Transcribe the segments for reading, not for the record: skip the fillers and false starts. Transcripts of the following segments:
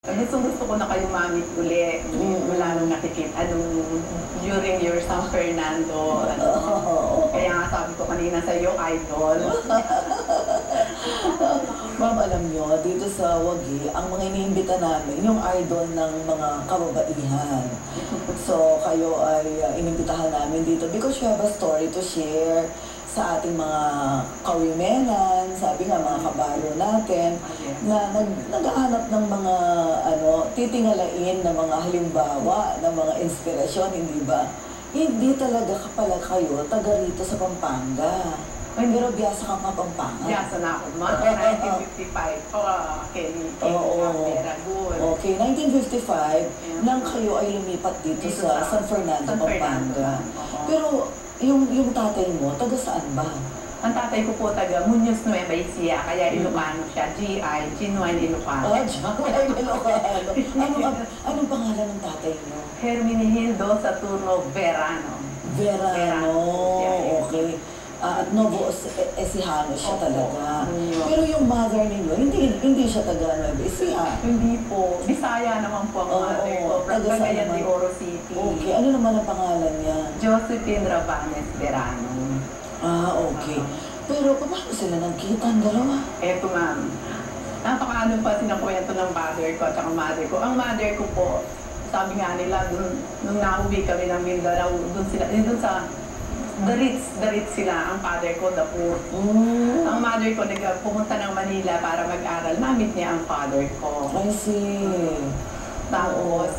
Gustong-gusto ko na kayo mamit uli. Wala nang nakikita during your San Fernando. Kaya nga sabi ko kanina sa iyo, idol. Ma'am, alam nyo, dito sa Wagi, ang mga iniimbita namin, yung idol ng mga kababaihan. So, kayo ay inimbitahan namin dito because you have a story to share sa ating mga kawimenan, sabi nga mga kabalo natin, na naghahanap ng mga titingalain na mga halimbawa, ng mga inspirasyon, hindi ba? Hindi talaga pala kayo taga rito sa Pampanga. Pero biyasa ka nga Pampanga. Biyasa na ako. Mga 1955. Kelly. Okay, 1955, nang kayo ay lumipat dito sa San Fernando, Pampanga. Pero yung tatay mo, taga saan ba? Ang tatay ko po taga Muñoz Nueva Ecija, kaya Ilocano siya. G.I. Genuine Ilocano. Genuine Ilocano. Anong pangalan ng tatay mo? Hermenegildo Saturno Verano. Verano, okay. At Novo Ecijano siya talaga. Pero yung mother ninyo, hindi siya taga Nueva Ecija. Hindi po. Bisaya naman po ang mother ko. From Cagayan de Oro City. Okay. Ano naman ang pangalan niya? Josephine Rabanes Verano. Okay. Pero paano sila nagkita ang dalawa? Eto ma'am. Napakaano pa sinakwento ng father ko at saka mother ko. Ang mother ko po, sabi nga nila, nung nauwi kami ng Mindanao, dun sa The Ritz sila, ang father ko, the poor. Ang mother ko, pumunta ng Manila para mag-aral. Namit niya ang father ko. I see. Tapos,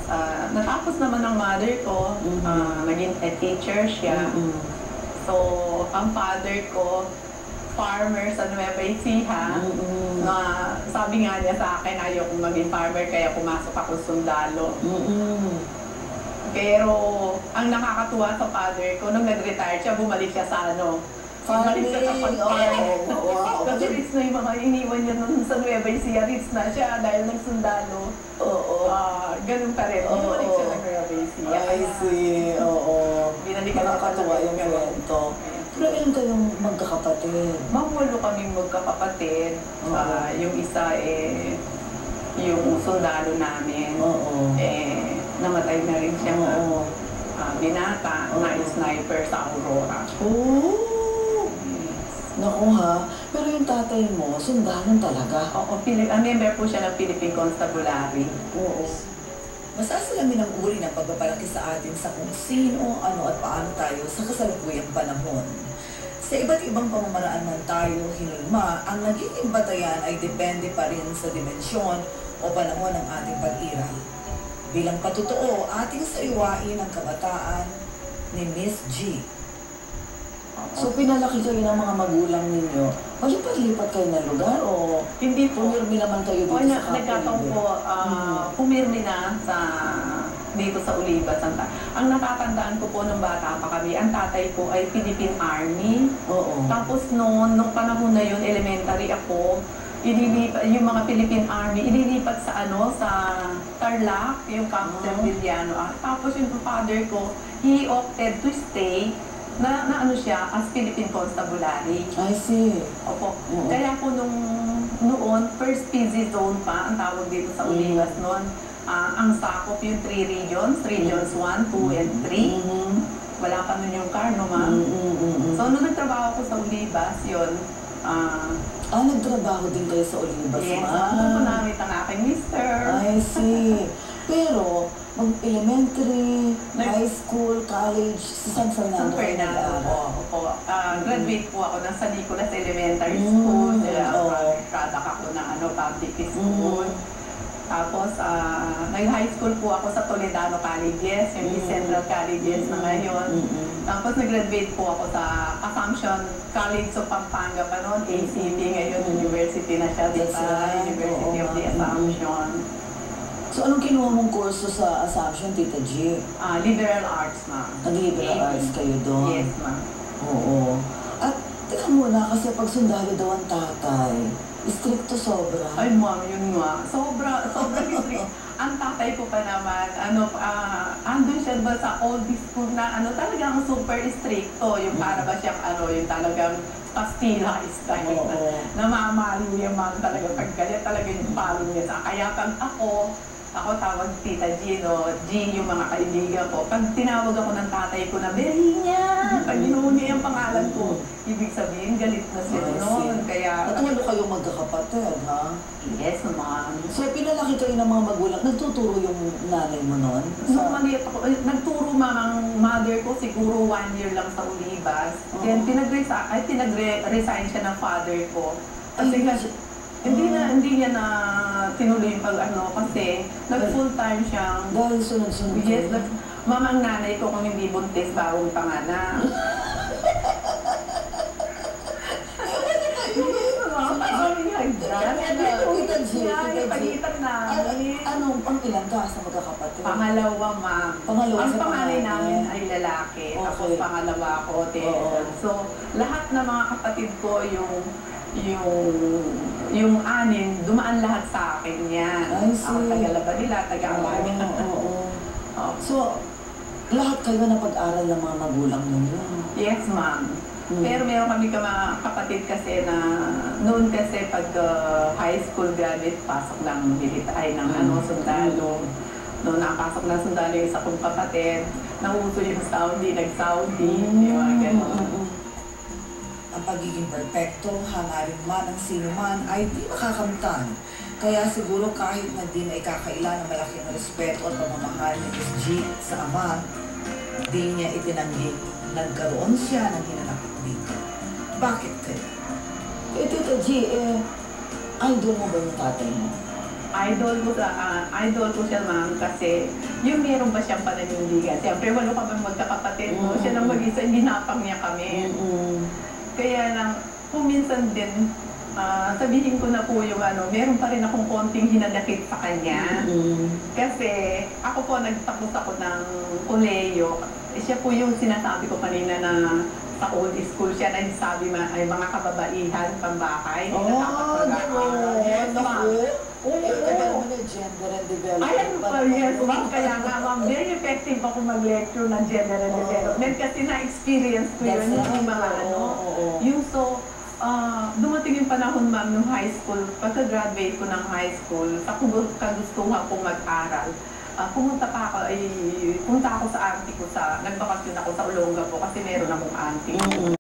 natapos naman ang mother ko, naging teacher siya. So, ang father ko, farmer sa Nueva Ecija, na sabi nga niya sa akin, ayaw kong maging farmer, kaya pumasok ako sundalo. Pero, ang nakakatuwa sa father ko, nung nag-retire siya, bumalik siya sa bumalik siya sa pag-farm. Kasi Ritz na yung mga iniwan niya nun sa Nueva Ecija, Ritz na siya dahil nagsundaalo. Ganun pa rin. Bumalik siya ng Nueva Ecija. I see, Binalikan nakakatuwa yung kwento. Pero ilan kayong magkakapatid? Mamulo kaming magkakapatid. Yung isa yung sundalo namin. Namatay na rin siya binata na sniper sa Aurora. Naku ha. Pero yung tatay mo, sundalo talaga. Member po siya ng Philippine Constabulary. Mas asalamin ang uri ng pagpapalaki sa atin sa kung sino, ano at paano tayo sa kasalukuyang panahon. Sa iba't ibang pamamaraan man tayo hinulma, ang nagiging batayan ay depende pa rin sa dimensyon o panahon ng ating pag-iral. Bilang patotoo, ating saiwain ang kabataan ni Miss G. So pinalaki kayo ng mga magulang ninyo, malipat-lipat kayo ng lugar o hindi po. Pumirmi naman kayo dito sa Kapulibay? Nagkataon po, pumirmi na dito sa Oliva, Santa. Ang natatandaan ko po nung bata pa kami, ang tatay ko ay Philippine Army. Tapos nung panahon na yun, elementary ako, yung mga Philippine Army, ililipat sa sa Tarlac, yung Camp Serviliano. Tapos yung father ko, he opted to stay na siya as Philippine Constabulary. I see. Opo. Kaya po noon, first PZ zone pa, ang tawag dito sa Olivas noon. Ang sakop yung 3 regions, regions 1, 2, and 3. Wala pa nun yung car, no ma'am? So, nung nagtrabaho ko sa Olivas, yun, nagtrabaho din kayo sa Olivas, yes, ma'am? Yes, namit ang aking mister. I see. Pero, elementary, high school, college, sa San Fernando. San Fernando po. Graduate po ako ng San Nicolas Elementary School. Product ako ng public school. Tapos, nag-high school po ako sa Toledano Colleges, yung Central Colleges na ngayon. Tapos, nag-graduate po ako sa Assumption College of Pampanga pa noon, ACB, ngayon University na siya, University of the Assumption. So, anong kinuha mong kurso sa Assumption, Tita G? Liberal Arts, ma'am. Nag-liberal arts kayo doon? Yes, ma'am. Oo. At, teka muna, kasi pag sundalo daw ang tatay, stricto sobra. Ay, ma'am, yun nga. Sobra strict. Ang tatay ko pa naman, andun siya ba sa old school na, talagang super stricto. Yung para ba siyang, yung talagang Castilla style. Namamalo yung ma'am talaga. Pag galit talaga yung palo niya sa. Kaya pag ako, Ako tawag Tita Gino, G yung mga kaibigan ko. Pag tinawag ako ng tatay ko na Berinya, pag ginuho niya yung pangalan ko, ibig sabihin galit na sila noon. Kaya, At ano kayong magkakapatid, ha? yes naman. So, pinalaki kayo ng mga magulang. Nagtuturo yung nanay mo noon? Nung maliit ako, nagturo mamang mother ko siguro 1 year lang sa Olivas. Then pinag-resign siya ng father ko. Kasi hindi niya na tinuloy yung pag-ano kasi nag-full time siyang. Dahil sunod-sunod. Yes, mama ang nanay ko kung hindi buntis bagong panganak. Tita G, Pagitan namin. Anong pang-ilan ka sa magkakapatid? Pangalawa, ma'am. Pangalawa Ang sa panganay panganay. namin ay lalaki. Okay. Tapos pangalawa ko, Oo. So, lahat ng mga kapatid ko, yung anin, dumaan lahat sa akin yan. I see. Ako tagalaba nila, taga-alaga. Oo. Oh. So, lahat kayo napag-aral ng mga magulang ninyo? Yes, ma'am. Pero meron kami mga kapatid kasi na noon kasi pag high school graduate, pasok ng military ng sundalo. Noon nakapasok ng sundalo yung isa kong kapatid, nauso yung Saudi, nag-Saudi, yung mga gano'n. Ang pagiging perpekto, hangarin man ng sino man ay di makakamtan. Kaya siguro kahit na di na ikakaila ng malaking respeto at pamamahal ni Miss G sa ama, di niya itinanggi nagkaroon siya ng hinanakit dito. Bakit kaya? Tita G, idol mo ba yung tatay mo? Idol ko siya, ma'am, kasi yung meron ba siyang pananindigan. Siyempre, walo kami magkakapatid mo. Siya lang mag-isa, ginapang niya kami. Kaya lang, kung minsan din, sabihin ko na po yung meron pa rin akong konting hinanakit sa kanya. Kasi ako po, nagtapos ako ng koleyo. Siya po yung sinasabi ko kanina na sa old school siya na sabi ay mga kababaihan, pambahay. Yes, naku. Oo. Kaya mo na gender and development. Ayan po, yes, ma'am. Kaya nga, ma'am, very effective ako mag-lecture ng gender and development kasi na-experience ko yun, yung mga Yung dumating yung panahon, ma'am, nung high school, pagka-graduate ko ng high school, sa kagustuhan kong mag-aral, punta ako sa auntie ko, nagbakasyon ako sa Olongapo kasi meron akong auntie.